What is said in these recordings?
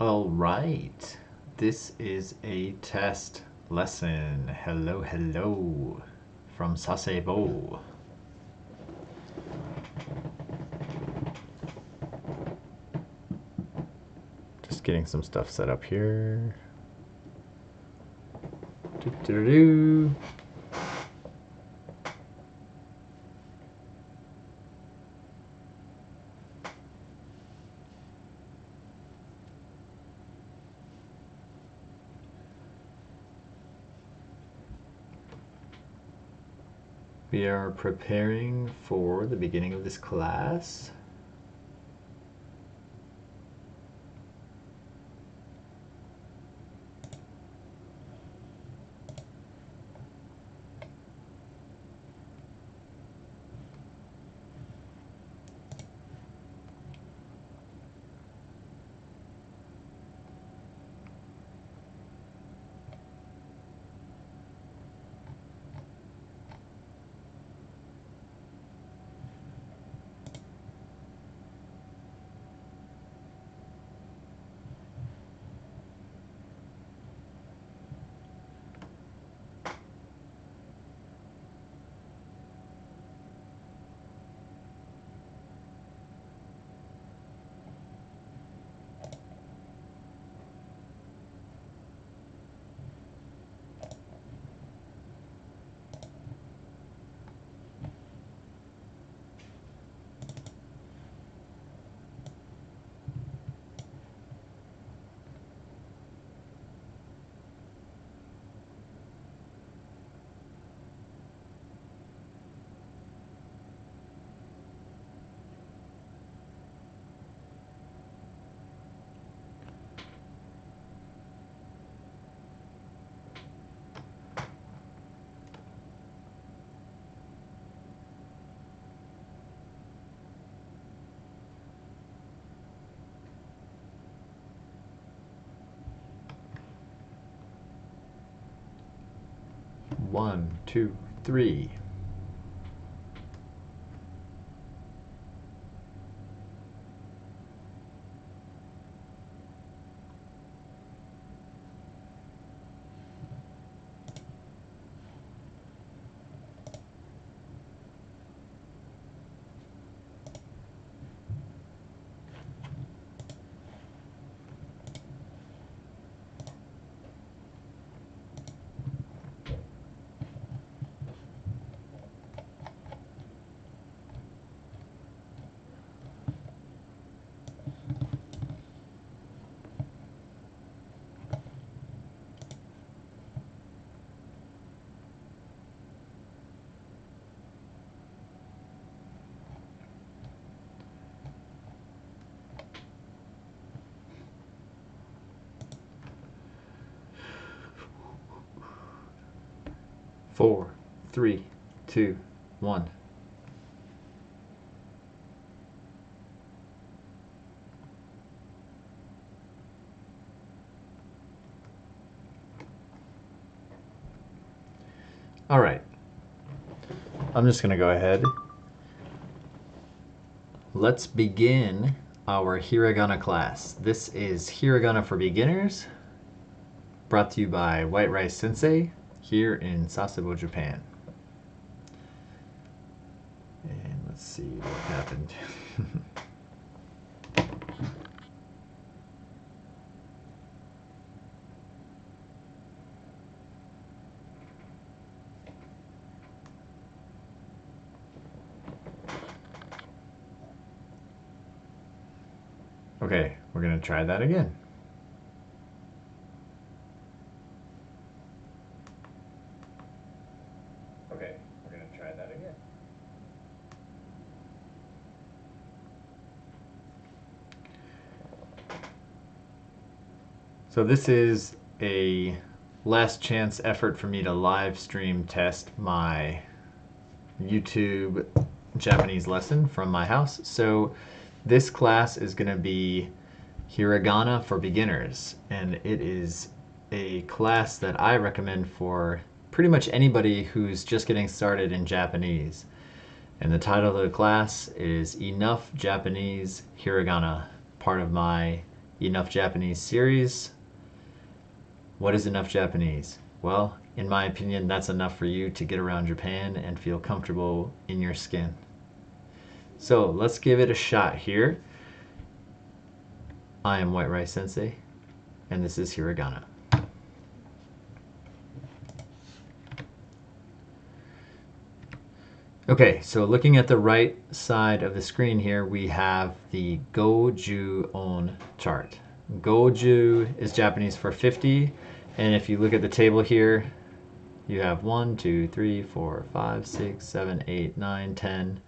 All right, this is a test lesson. Hello, hello from Sensei. Just getting some stuff set up here. Doo-doo-doo. We are preparing for the beginning of this class. One, two, three. Four, three, two, one. All right. I'm just going to go ahead. Let's begin our Hiragana class. This is Hiragana for Beginners, brought to you by White Rice Sensei here in Sasebo, Japan. And let's see what happened. Okay, we're going to try that again. Okay, we're going to try that again. So this is a last chance effort for me to live stream test my YouTube Japanese lesson from my house. So this class is going to be Hiragana for Beginners, and it is a class that I recommend for pretty much anybody who's just getting started in Japanese. And the title of the class is Enough Japanese Hiragana, part of my Enough Japanese series. What is enough Japanese? Well, in my opinion, that's enough for you to get around Japan and feel comfortable in your skin. So let's give it a shot here. I am White Rice Sensei, and this is Hiragana. Okay, so looking at the right side of the screen here, we have the Goju-on chart. Goju is Japanese for 50, and if you look at the table here, you have 1, 2, 3, 4, 5, 6, 7, 8, 9, 10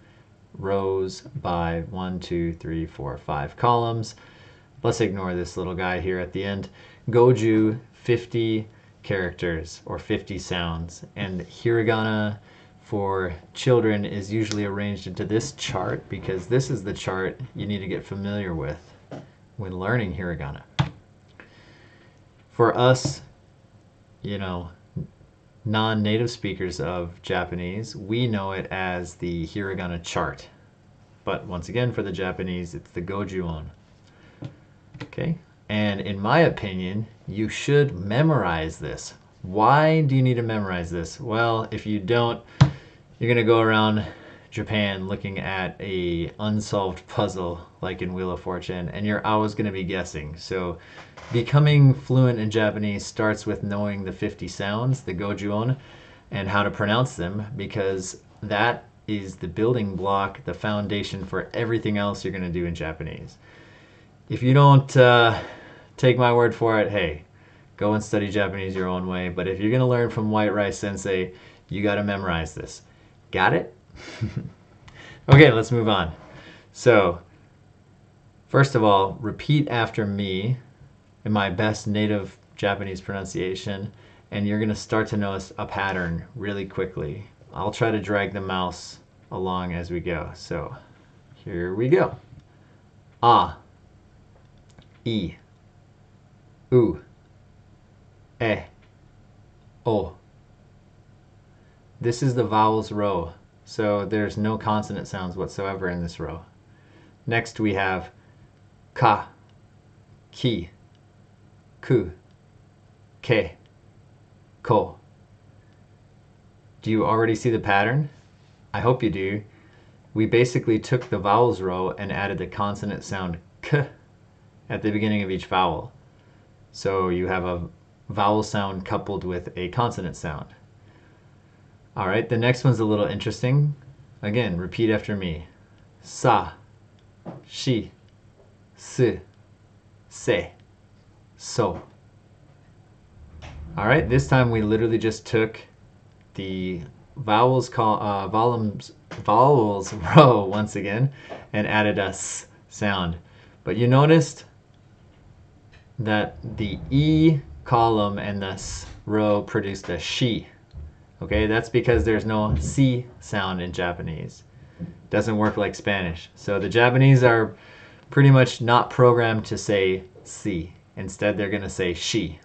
rows by 1, 2, 3, 4, 5 columns. Let's ignore this little guy here at the end. Goju, 50 characters or 50 sounds, and hiragana for children is usually arranged into this chart because this is the chart you need to get familiar with when learning hiragana. For us, non-native speakers of Japanese, we know it as the hiragana chart. But once again, for the Japanese, it's the Goju-on. Okay, and in my opinion, you should memorize this. Why do you need to memorize this? Well, if you don't, you're gonna go around Japan looking at a unsolved puzzle like in Wheel of Fortune, and you're always gonna be guessing. So becoming fluent in Japanese starts with knowing the 50 sounds, the Goju-on, and how to pronounce them, because that is the building block, the foundation for everything else you're gonna do in Japanese. If you don't take my word for it, hey, go and study Japanese your own way. But if you're gonna learn from White Rice Sensei, you gotta memorize this. Got it? Okay, let's move on. So, first of all, repeat after me in my best native Japanese pronunciation, and you're gonna start to notice a pattern really quickly. I'll try to drag the mouse along as we go. So, here we go. Ah, I, U, E, O. This is the vowels row, so there's no consonant sounds whatsoever in this row. Next we have ka, ki, ku, ke, ko. Do you already see the pattern? I hope you do. We basically took the vowels row and added the consonant sound k at the beginning of each vowel. So you have a vowel sound coupled with a consonant sound. All right, the next one's a little interesting. Again, repeat after me. Sa, shi, su, se, so. All right, this time we literally just took the vowels row once again and added a s sound. But you noticed that the E column and the S row produced a shi. Okay, that's because there's no C sound in Japanese. Doesn't work like Spanish. So the Japanese are pretty much not programmed to say C. Instead, they're going to say shi.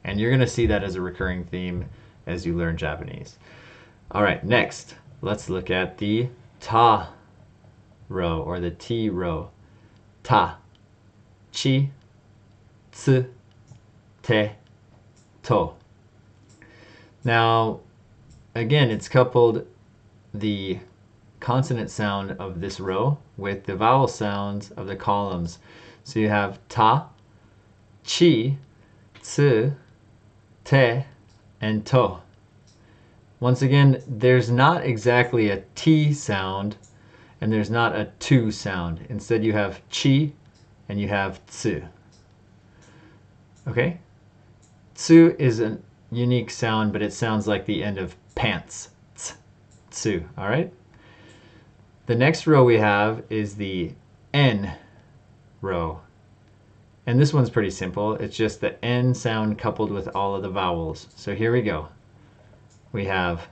And you're going to see that as a recurring theme as you learn Japanese. All right, next, let's look at the ta row or the T row. Ta, chi, tsu, te, to. Now, again, it's coupled the consonant sound of this row with the vowel sounds of the columns. So you have ta, chi, tsu, te, and to. Once again, there's not exactly a T sound and there's not a tu sound. Instead, you have chi and you have tsu. Okay? Tsu is a unique sound, but it sounds like the end of pants. Tsu, all right? The next row we have is the N row. And this one's pretty simple. It's just the N sound coupled with all of the vowels. So here we go. We have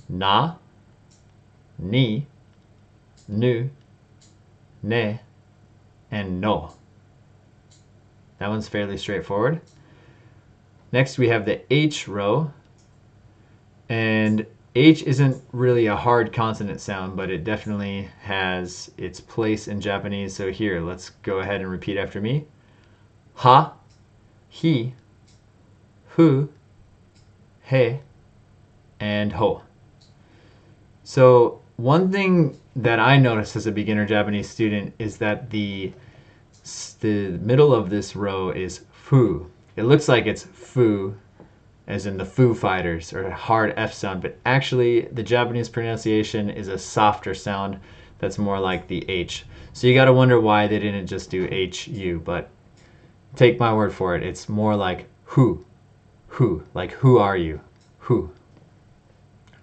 na, ni, nu, ne, and no. That one's fairly straightforward. Next we have the H row, and H isn't really a hard consonant sound, but it definitely has its place in Japanese. So here, let's go ahead and repeat after me. ha, he, hu, he, and ho. So one thing that I noticed as a beginner Japanese student is that the middle of this row is fu. It looks like it's fu, as in the Foo Fighters, or a hard F sound, but actually the Japanese pronunciation is a softer sound that's more like the H. So you got to wonder why they didn't just do HU, but take my word for it, it's more like who, like who are you, who.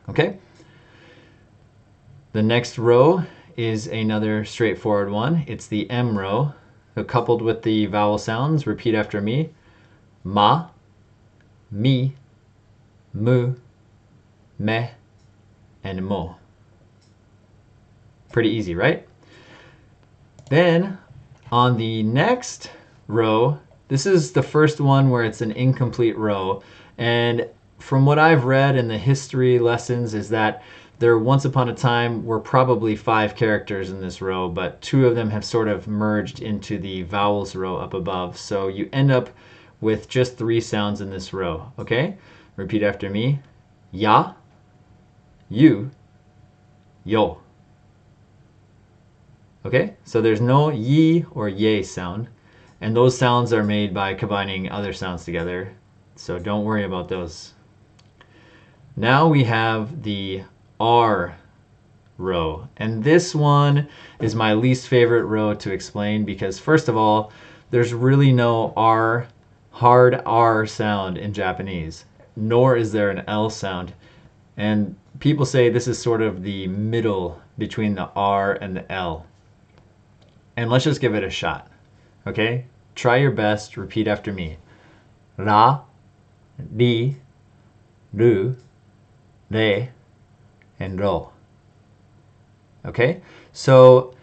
Okay? The next row is another straightforward one. It's the M row. So coupled with the vowel sounds, repeat after me. Ma, mi, mu, me, and mo. Pretty easy, right? Then on the next row, this is the first one where it's an incomplete row. And from what I've read in the history lessons is that there once upon a time were probably 5 characters in this row, but 2 of them have sort of merged into the vowels row up above. So you end up with just 3 sounds in this row, okay? Repeat after me. Ya, you, yo. Okay, so there's no yi or ye sound, and those sounds are made by combining other sounds together, so don't worry about those. Now we have the R row, and this one is my least favorite row to explain because first of all, there's really no R, hard R sound in Japanese, nor is there an L sound, and people say this is sort of the middle between the R and the L. And let's just give it a shot, okay? Try your best, repeat after me. Ra, ri, ru, re, and ro. Okay? So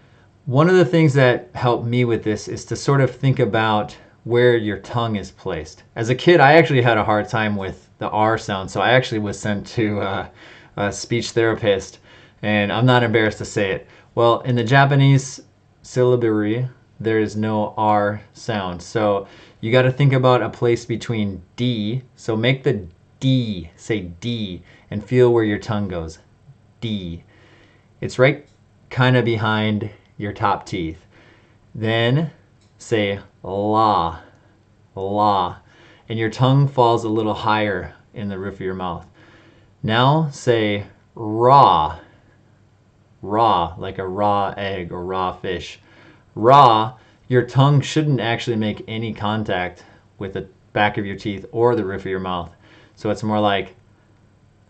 one of the things that helped me with this is to sort of think about where your tongue is placed. As a kid, I actually had a hard time with the R sound, so I actually was sent to a speech therapist, and I'm not embarrassed to say it. Well, in the Japanese syllabary, there is no R sound. So you got to think about a place between D. So make the D, say D, and feel where your tongue goes. D. It's right kind of behind your top teeth. Then say la, la, and your tongue falls a little higher in the roof of your mouth. Now say raw, raw, like a raw egg or raw fish. Raw, your tongue shouldn't actually make any contact with the back of your teeth or the roof of your mouth. So it's more like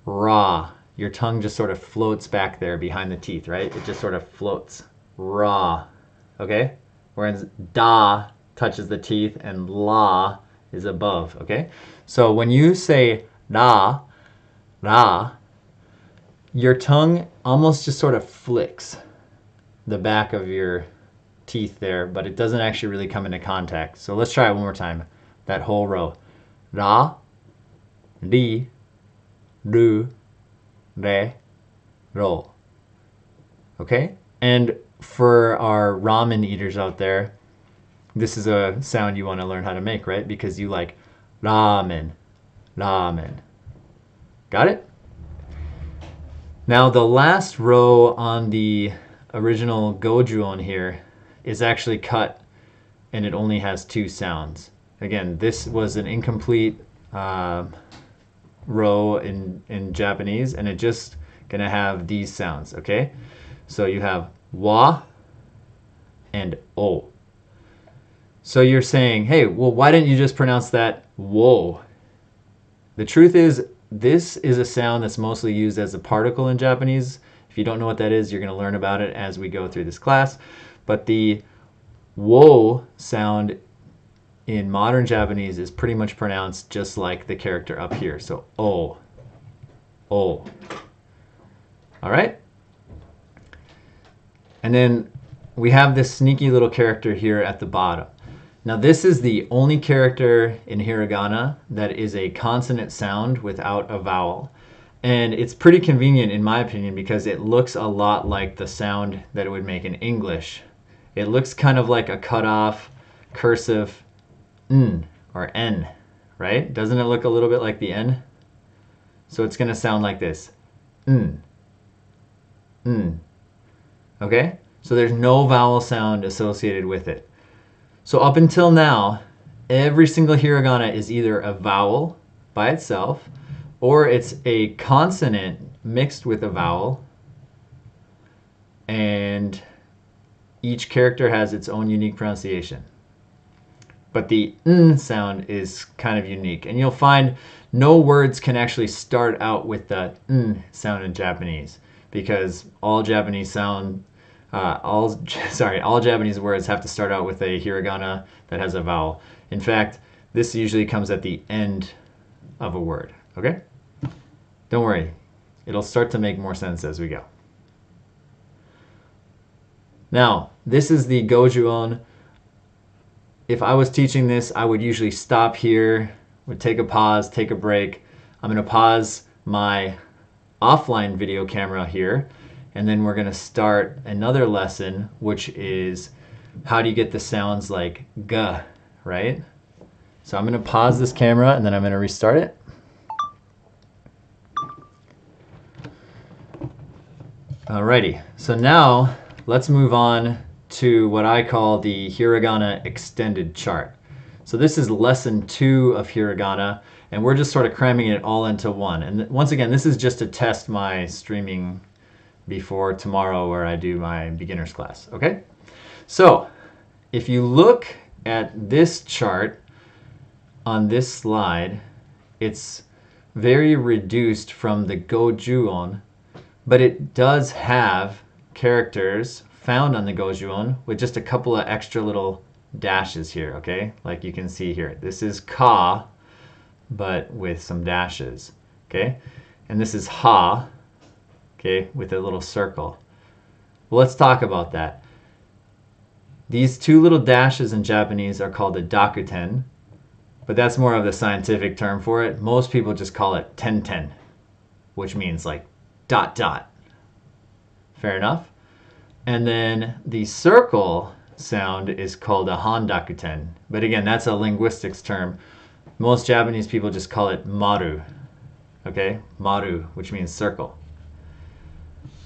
raw. Your tongue just sort of floats back there behind the teeth, right? It just sort of floats. Raw. Okay? Whereas da touches the teeth and la is above, okay? So when you say da, ra, your tongue almost just sort of flicks the back of your teeth there, but it doesn't actually really come into contact. So let's try it one more time. That whole row. Ra, ri, ru, re, ro. Okay? And for our ramen eaters out there, this is a sound you want to learn how to make, right? Because you like ramen, ramen. Got it? Now the last row on the original gojuon here is actually cut and it only has 2 sounds. Again, this was an incomplete row in Japanese, and it's just gonna have these sounds, okay? So you have wa and o. So you're saying, hey, well, why didn't you just pronounce that wo? The truth is, this is a sound that's mostly used as a particle in Japanese. If you don't know what that is, you're going to learn about it as we go through this class. But the wo sound in modern Japanese is pretty much pronounced just like the character up here. So o, o. All right? And then we have this sneaky little character here at the bottom. Now this is the only character in hiragana that is a consonant sound without a vowel. And it's pretty convenient in my opinion because it looks a lot like the sound that it would make in English. It looks kind of like a cut off cursive N or N, right? Doesn't it look a little bit like the N? So it's going to sound like this. N. N. Okay? So there's no vowel sound associated with it. So up until now, every single hiragana is either a vowel by itself, or it's a consonant mixed with a vowel, and each character has its own unique pronunciation. But the N sound is kind of unique, and you'll find no words can actually start out with the N sound in Japanese, because all Japanese words have to start out with a hiragana that has a vowel. In fact, this usually comes at the end of a word, okay? Don't worry, it'll start to make more sense as we go. Now, this is the gojuon. If I was teaching this, I would usually stop here, would take a pause, take a break. I'm going to pause my offline video camera here, and then we're going to start another lesson, which is how do you get the sounds like g, right? So I'm going to pause this camera, and then I'm going to restart it. Alrighty, so now let's move on to what I call the hiragana extended chart. So this is lesson 2 of hiragana, and we're just sort of cramming it all into one. And once again, this is just to test my streaming before tomorrow where I do my beginner's class, okay? So if you look at this chart on this slide, it's very reduced from the gojuon, but it does have characters found on the gojuon with just a couple of extra little dashes here, okay? Like you can see here. This is ka, but with some dashes, okay? And this is ha, okay, with a little circle. Well, let's talk about that. These two little dashes in Japanese are called a dakuten, but that's more of the scientific term for it. Most people just call it ten, which means like dot dot. Fair enough? And then the circle sound is called a handakuten. But again, that's a linguistics term. Most Japanese people just call it maru. Okay? Maru, which means circle.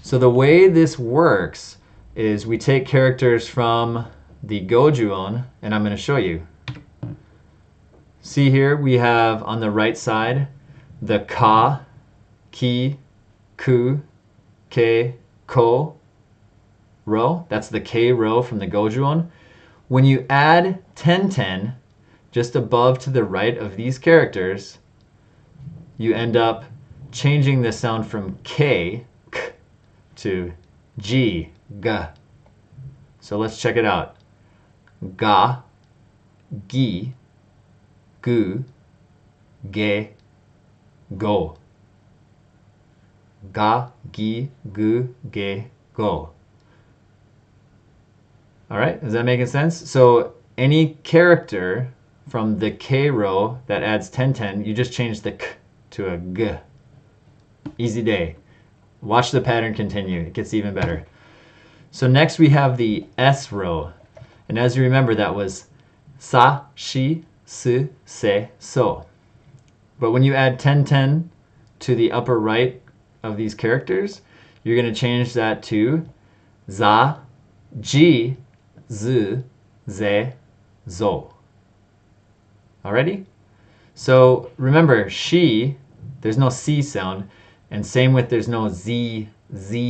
So the way this works is we take characters from the gojuon, and I'm going to show you. See here, we have on the right side the ka, ki, ku, ke, ko row. That's the K row from the gojuon. When you add ten just above to the right of these characters, you end up changing the sound from K, k, to G, g. So let's check it out. Ga, gi, gu, ge, go. Ga, gi, gu, ge, go. All right, is that making sense? So any character from the K row that adds ten, you just change the k to a g. Easy day. Watch the pattern continue. It gets even better. So next we have the S row. And as you remember, that was sa, shi, su, se, so. But when you add ten to the upper right of these characters, you're going to change that to za, ji, z, ze, zo. Alrighty? So remember, she, there's no C sound, and same with there's no Z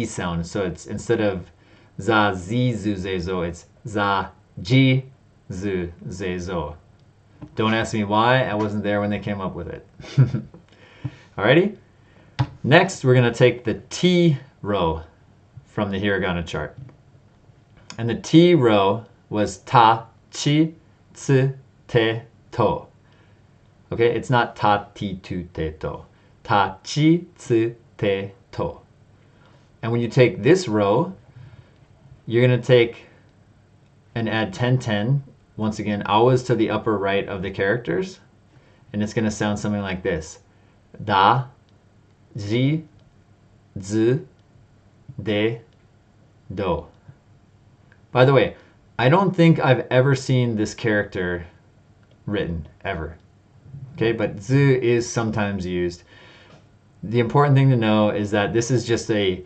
sound. So it's instead of za, zi, zu, ze, zo, it's za, ji, zu, ze, zo. Don't ask me why, I wasn't there when they came up with it. Alrighty? Next, we're going to take the T row from the hiragana chart. And the T row was ta, chi, tsu, te, to. Okay, it's not ta, ti, tu, te, to. Ta, chi, tsu, te, to. And when you take this row, you're going to take and add ten, once again, always to the upper right of the characters. And it's going to sound something like this. Da, ji, zu, de, do. By the way, I don't think I've ever seen this character written ever. Okay, but z is sometimes used. The important thing to know is that this is just a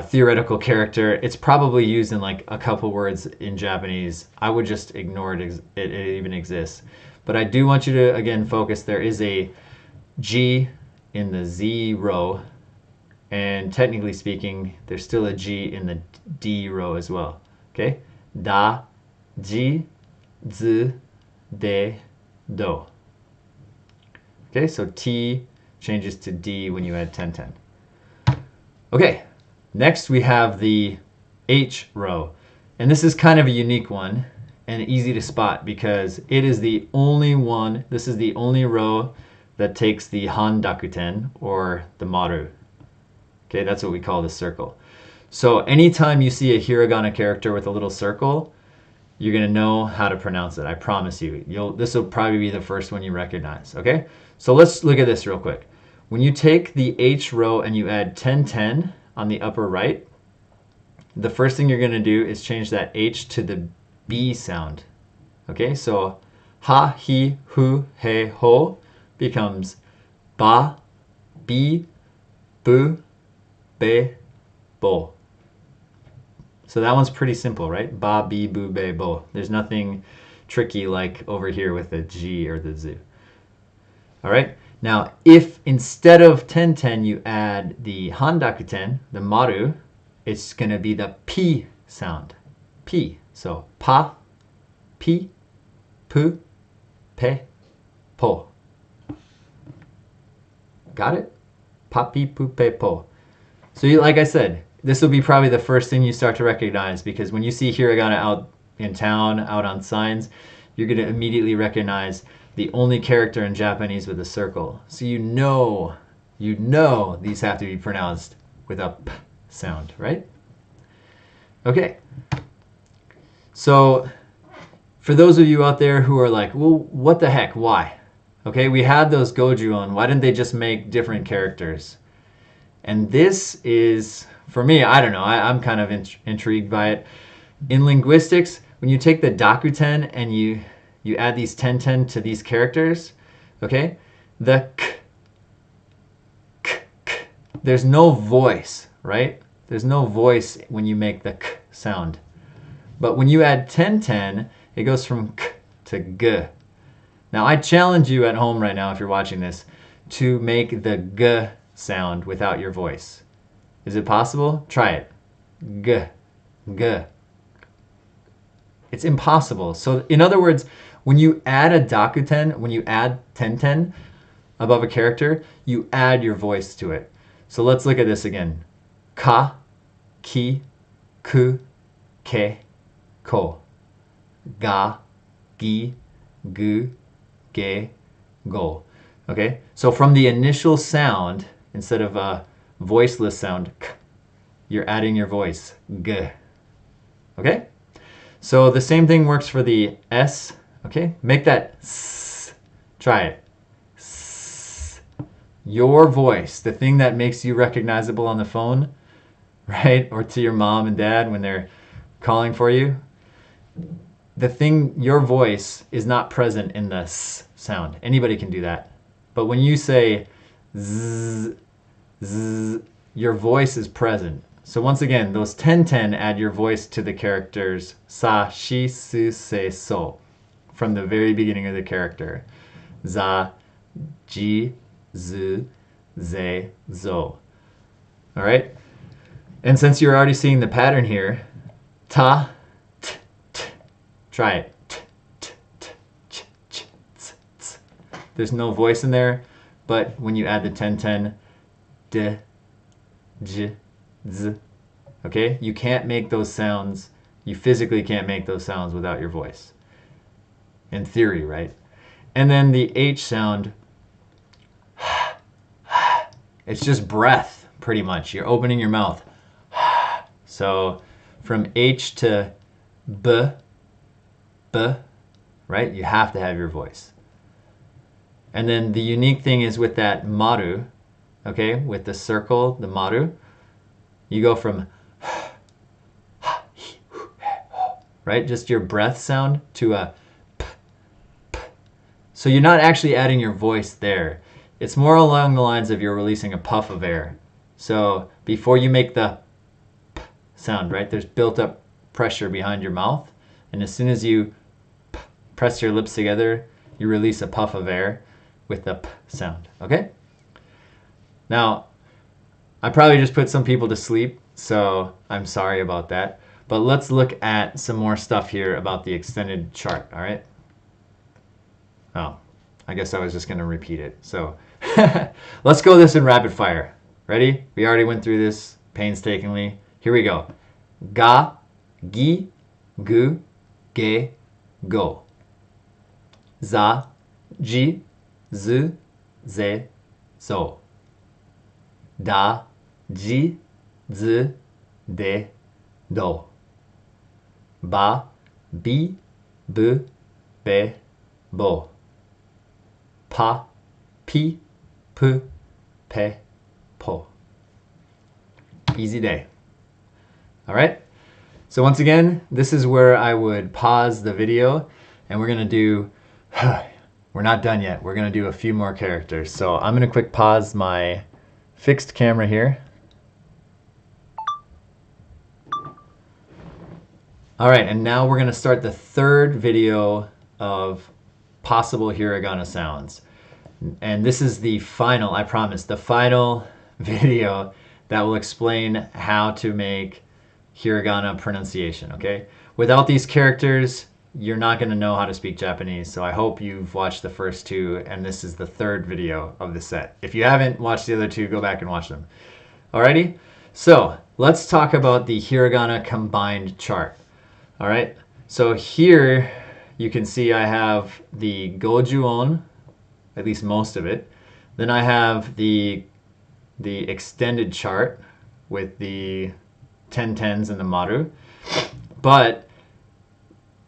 theoretical character. It's probably used in like a couple words in Japanese. I would just ignore it even exists. But I do want you to, again, focus. There is a G in the Z row, and technically speaking, there's still a G in the D row as well. Okay? Da, Ji, Z, De, Do. Okay, so T changes to D when you add 10-10. Okay, next we have the H row. And this is kind of a unique one and easy to spot because it is the only one, this is the only row that takes the Han Dakuten or the Maru. Okay, that's what we call the circle. So anytime you see a hiragana character with a little circle, you're going to know how to pronounce it. I promise you. This will probably be the first one you recognize. Okay, so let's look at this real quick. When you take the H row and you add 10-10 on the upper right, the first thing you're going to do is change that H to the B sound. Okay, so ha, hi, hu, he, ho becomes ba, bi, bu, be, bo. So that one's pretty simple, right? Ba, bi, bu, be, bo. There's nothing tricky like over here with the G or the Z. All right. Now, if instead of 10-10 you add the handakuten, the maru, it's going to be the P sound. P. So pa, pi, pu, pe, po. Got it? Pa, pi, pu, pe, po. So like I said, this will be probably the first thing you start to recognize because when you see hiragana out in town, out on signs, you're going to immediately recognize the only character in Japanese with a circle. So you know these have to be pronounced with a P sound, right? Okay. So for those of you out there who are like, well, what the heck? Why? Okay, we had those goju-on. Why didn't they just make different characters? And this is, for me, I don't know. I'm kind of intrigued by it. In linguistics, when you take the dakuten and you add these 10-10 to these characters, okay, the k, there's no voice, right? There's no voice when you make the k sound. But when you add 10-10, it goes from k to g. Now, I challenge you at home right now, if you're watching this, to make the g sound without your voice. Is it possible? Try it. G, g. It's impossible. So in other words, when you add a dakuten, when you add 10-10 above a character, you add your voice to it. So let's look at this again. Ka, ki, ku, ke, ko. Ga, gi, gu, ge, go. Okay? So from the initial sound, instead of a voiceless sound, k, you're adding your voice, g. Okay? So the same thing works for the S. Okay? Make that S. Try it. S. Your voice, the thing that makes you recognizable on the phone, right? Or to your mom and dad when they're calling for you. The thing, your voice is not present in the S sound. Anybody can do that. But when you say Z, Z, your voice is present. So once again, those 10-10 add your voice to the characters sa, shi, su, se, so from the very beginning of the character. Za, ji, zu, ze, zo. All right? And since you're already seeing the pattern here, ta, t, t, try it. T, t, t, ch, ch, ts, ts. There's no voice in there, but when you add the 10-10, d, j, z. Okay? You can't make those sounds. You physically can't make those sounds without your voice. In theory, right? And then the H sound, it's just breath, pretty much. You're opening your mouth. So from H to B, B, right? You have to have your voice. And then the unique thing is with that maru, okay, with the circle, the maru, you go from right, just your breath sound to a p, p, So you're not actually adding your voice there. It's more along the lines of you're releasing a puff of air. So before you make the p sound, right, there's built up pressure behind your mouth. And as soon as you press your lips together, you release a puff of air with the p sound, okay? Now, I probably just put some people to sleep, so I'm sorry about that. But let's look at some more stuff here about the extended chart, all right? Oh, I guess I was just gonna repeat it. So let's go this in rapid fire. Ready? We already went through this painstakingly. Here we go. Ga, gi, gu, ge, go. Za, ji, zu, ze, zo. Da, ji, zi, de, do. Ba, bi, bu, be, bo. Pa, pi, pu, pe, po. Easy day. All right. So once again, this is where I would pause the video and we're going to do, we're not done yet. We're going to do a few more characters. So I'm going to quick pause my fixed camera here. All right, and now we're going to start the third video of possible hiragana sounds. And this is the final, I promise, the final video that will explain how to make hiragana pronunciation, okay? Without these characters, you're not going to know how to speak Japanese, so I hope you've watched the first two, and this is the third video of the set. If you haven't watched the other two, go back and watch them. Alrighty? So, let's talk about the Hiragana Combined chart. Alright? So here, you can see I have the Goju-on, at least most of it. Then I have the extended chart with the 10-10s and the maru. But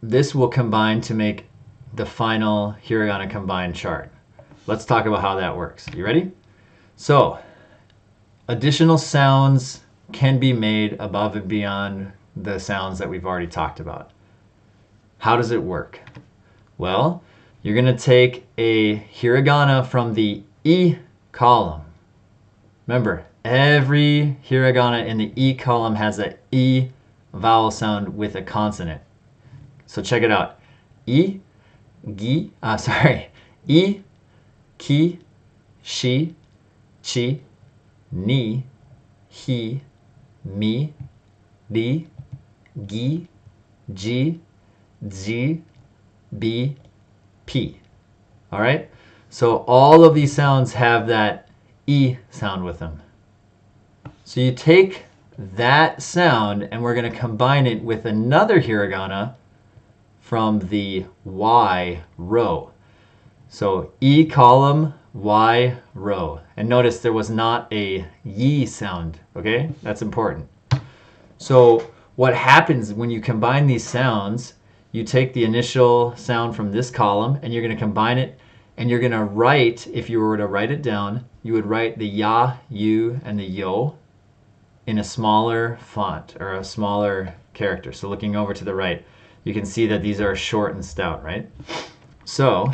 this will combine to make the final Hiragana Combined chart. Let's talk about how that works. You ready? So, additional sounds can be made above and beyond the sounds that we've already talked about. How does it work? Well, you're going to take a hiragana from the E column. Remember, every hiragana in the E column has an E vowel sound with a consonant. So check it out. E, gi, E, ki, shi, chi, ni, hi, mi, ri, gi, ji, zi, bi, p. All right? So all of these sounds have that E sound with them. So you take that sound and we're going to combine it with another hiragana from the Y row. So E column, Y row. And notice there was not a yi sound, okay? That's important. So what happens when you combine these sounds, you take the initial sound from this column and you're going to combine it and you're going to write, if you were to write it down, you would write the ya, you, and the yo in a smaller font or a smaller character. So looking over to the right, you can see that these are short and stout, right? So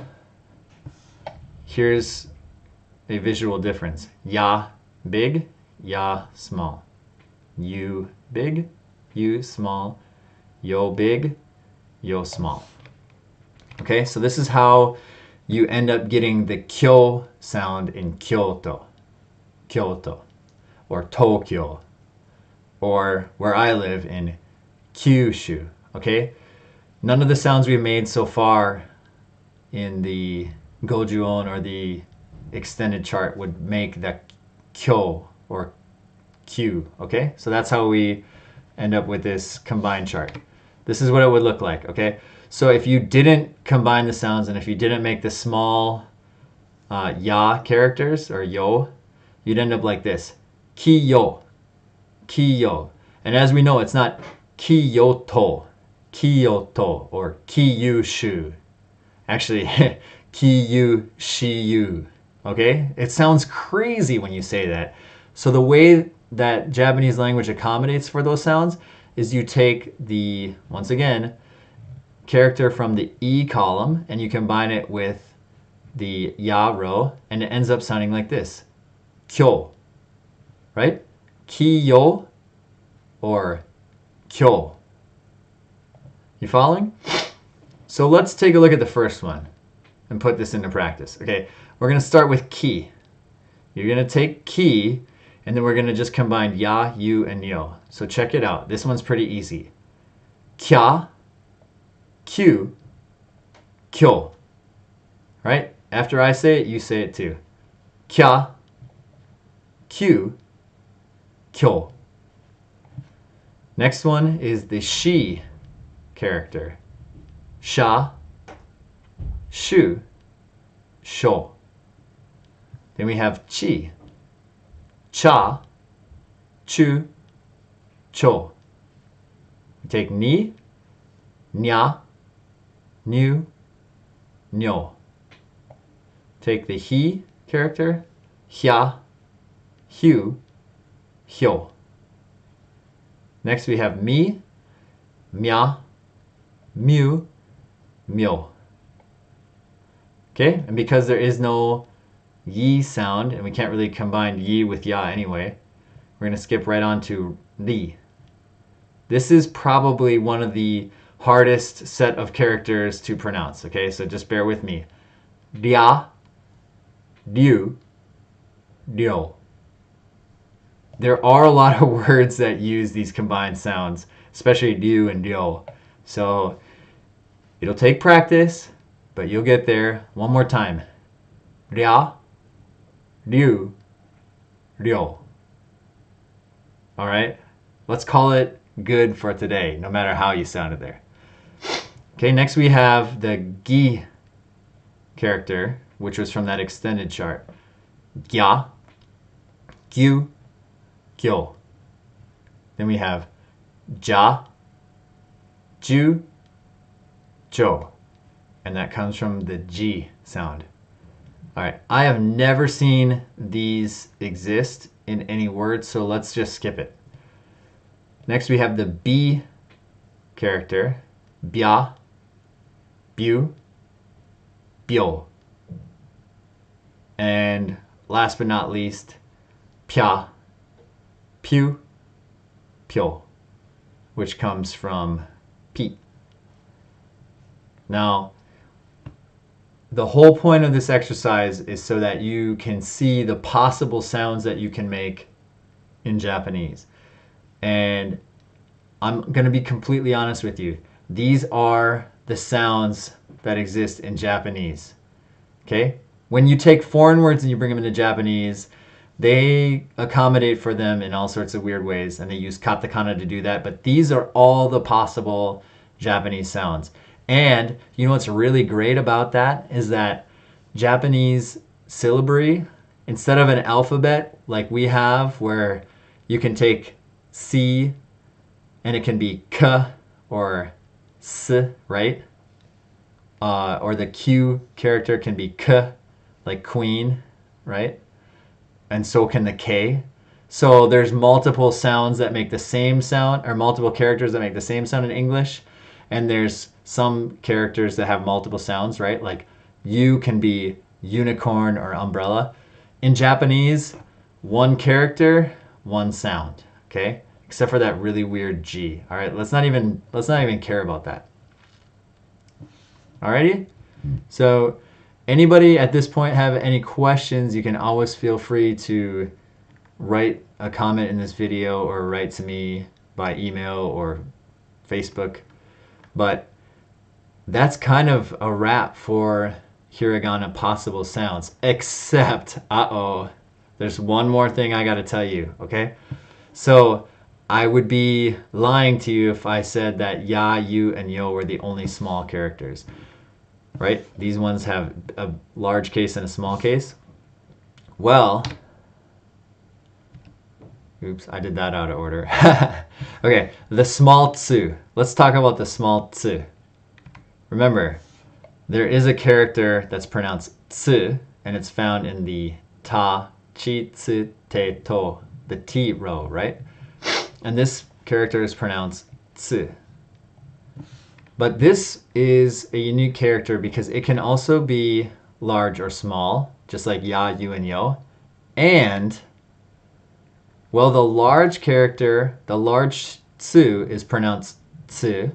here's a visual difference. Ya big, ya small. You big, you small. Yo big, yo small. Okay, so this is how you end up getting the kyo sound in Kyoto, Kyoto, or Tokyo, or where I live in Kyushu, okay? None of the sounds we've made so far in the Goju-on or the extended chart would make the kyo or Q, okay? So that's how we end up with this combined chart. This is what it would look like, okay? So if you didn't combine the sounds and if you didn't make the small ya characters or yo, you'd end up like this. Kiyo, kiyo. And as we know, it's not Kyoto, Kyoto, or Kyushu. Actually, Kyushiyu, okay? It sounds crazy when you say that. So the way that Japanese language accommodates for those sounds is you take the, once again, character from the E column and you combine it with the ya ro, and it ends up sounding like this. Kyo, right? Kiyo or kyo. You following? So let's take a look at the first one and put this into practice. Okay, we're going to start with ki. You're going to take ki, and then we're going to just combine ya, you, and yo. So check it out. This one's pretty easy. Kya, kyu, kyo. Right? After I say it, you say it too. Kya, kyu, kyo. Next one is the shi character. Sha, shu, sho. Then we have chi. Cha, chu, cho. We take ni, nya, nyu, nyo. Take the he character. Hya, hyu, hyo. Next we have mi, mya, mu, myo. Okay, and because there is no yi sound, and we can't really combine yi with ya anyway, we're going to skip right on to li. This is probably one of the hardest set of characters to pronounce, okay? So just bear with me. Ria, liu, ryo. There are a lot of words that use these combined sounds, especially liu and ryo. So it'll take practice, but you'll get there. One more time. Ria, liu, ryo. All right, let's call it good for today, no matter how you sounded there. Okay, next we have the gi character, which was from that extended chart. Gya, gyu, gyo. Then we have ja, ju, jo. And that comes from the G sound. All right, I have never seen these exist in any word, so let's just skip it. Next we have the B character. Bya, byu, byo. And last but not least, pya, pyu, pyo, which comes from Pete. Now, the whole point of this exercise is so that you can see the possible sounds that you can make in Japanese. And I'm going to be completely honest with you. These are the sounds that exist in Japanese. Okay? When you take foreign words and you bring them into Japanese, they accommodate for them in all sorts of weird ways, and they use katakana to do that. But these are all the possible Japanese sounds. And you know what's really great about that is that Japanese syllabary, instead of an alphabet like we have where you can take C and it can be K or S, right? Or the Q character can be K, like queen, right? And so can the K. So there's multiple sounds that make the same sound, or multiple characters that make the same sound in English. And there's some characters that have multiple sounds, right? Like U can be unicorn or umbrella. In Japanese, one character, one sound, okay? Except for that really weird G. All right, let's not even care about that. Alrighty? So anybody at this point have any questions, you can always feel free to write a comment in this video or write to me by email or Facebook. But that's kind of a wrap for hiragana possible sounds, except, there's one more thing I gotta tell you, okay? So I would be lying to you if I said that ya, you, and yo were the only small characters, right? These ones have a large case and a small case. Well, oops, I did that out of order. Okay, the small tsu. Let's talk about the small tsu. Remember, there is a character that's pronounced tsu, and it's found in the ta, chi, tsu, te, to, the T row, right? And this character is pronounced tsu. But this is a unique character because it can also be large or small, just like ya, you, and yo. And, well, the large character, the large tsu is pronounced tsu.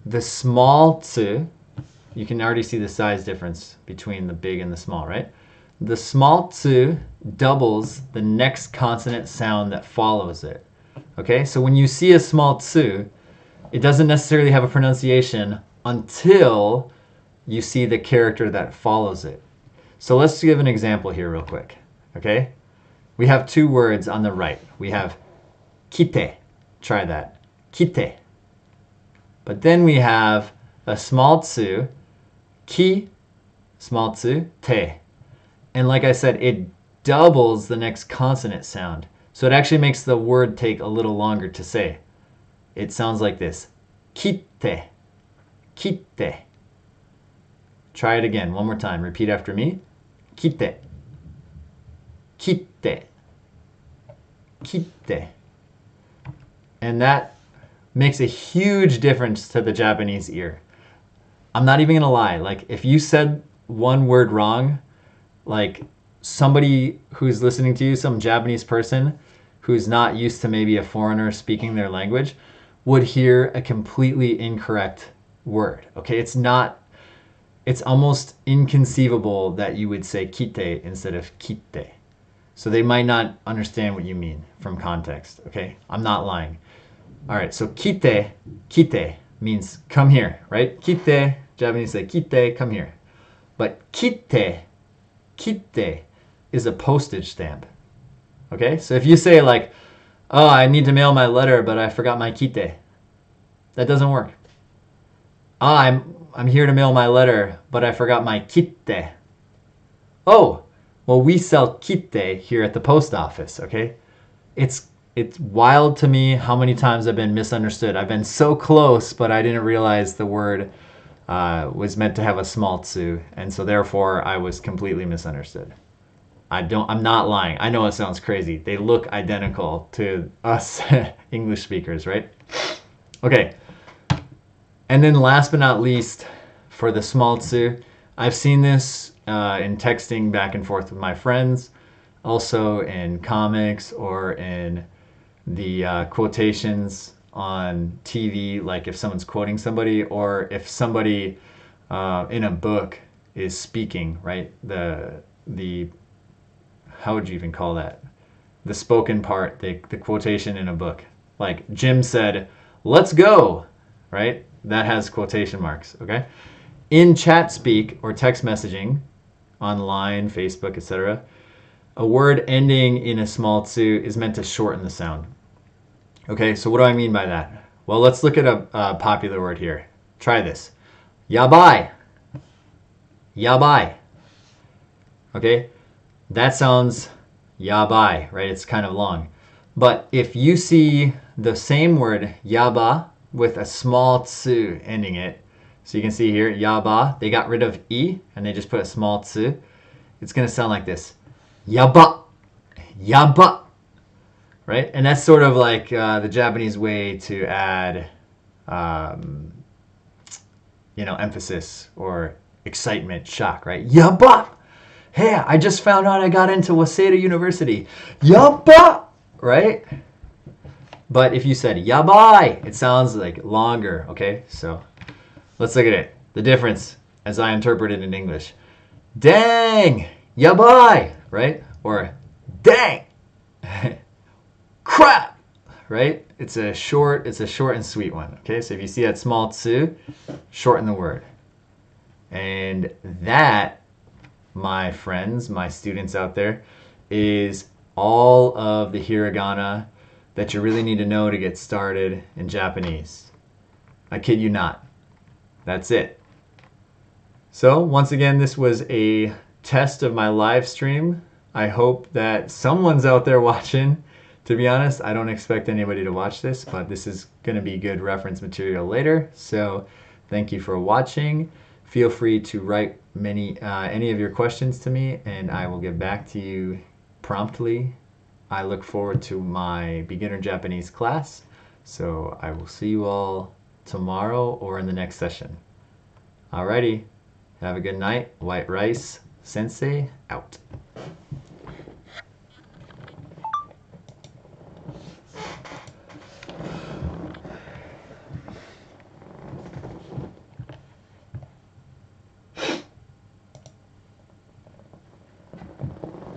The small tsu, you can already see the size difference between the big and the small, right? The small tsu doubles the next consonant sound that follows it. Okay, so when you see a small tsu, it doesn't necessarily have a pronunciation until you see the character that follows it. So let's give an example here real quick. Okay, we have two words on the right. We have kite. Try that. Kite. But then we have a small tsu, ki, small tsu, te. And like I said, it doubles the next consonant sound. So it actually makes the word take a little longer to say. It sounds like this. Kite. Kite. Try it again, one more time. Repeat after me. Kite. Kite. Kite. And that makes a huge difference to the Japanese ear. I'm not even gonna lie. Like, if you said one word wrong, like somebody who's listening to you, some Japanese person who's not used to maybe a foreigner speaking their language, would hear a completely incorrect word. Okay, it's almost inconceivable that you would say kite instead of kite. So they might not understand what you mean from context. Okay, I'm not lying. All right, so kite means come here, right? Kite, Japanese say kite, come here. But kite is a postage stamp. Okay, so if you say like, oh, I need to mail my letter, but I forgot my kite, that doesn't work. Ah, I'm here to mail my letter, but I forgot my kite. Oh, well, we sell kite here at the post office. Okay, it's wild to me how many times I've been misunderstood. I've been so close, but I didn't realize the word was meant to have a small tsu, and so therefore I was completely misunderstood. I'm not lying. I know it sounds crazy. They look identical to us English speakers, right? Okay. And then last but not least, for the small tsu, I've seen this in texting back and forth with my friends, also in comics or in the quotations on TV, like if someone's quoting somebody or if somebody in a book is speaking, right? The how would you even call that? The spoken part, the quotation in a book. Like Jim said, "Let's go," right? That has quotation marks, okay? In chat speak or text messaging, online, Facebook, etc., a word ending in a small tsu is meant to shorten the sound. Okay, so what do I mean by that? Well, let's look at a popular word here. Try this. Yabai. Yabai. Okay, that sounds yabai, right? It's kind of long. But if you see the same word yaba with a small tsu ending it, so you can see here, yaba, they got rid of e and they just put a small tsu. It's going to sound like this. Yaba. Yaba. Right? And that's sort of like the Japanese way to add, emphasis or excitement, shock, right? Yaba! Hey, I just found out I got into Waseda University. Yaba! Right? But if you said yabai, it sounds like longer, okay? So let's look at it. The difference as I interpret it in English. Dang! Yabai! Right? Or dang! Crap! Right? It's a short and sweet one. Okay, so if you see that small tsu, shorten the word. And that, my friends, my students out there, is all of the hiragana that you really need to know to get started in Japanese. I kid you not. That's it. So once again, this was a test of my live stream. I hope that someone's out there watching. To be honest, I don't expect anybody to watch this, but this is going to be good reference material later. So thank you for watching. Feel free to write any of your questions to me, and I will get back to you promptly. I look forward to my beginner Japanese class. So I will see you all tomorrow or in the next session. Alrighty. Have a good night. White rice. Sensei out.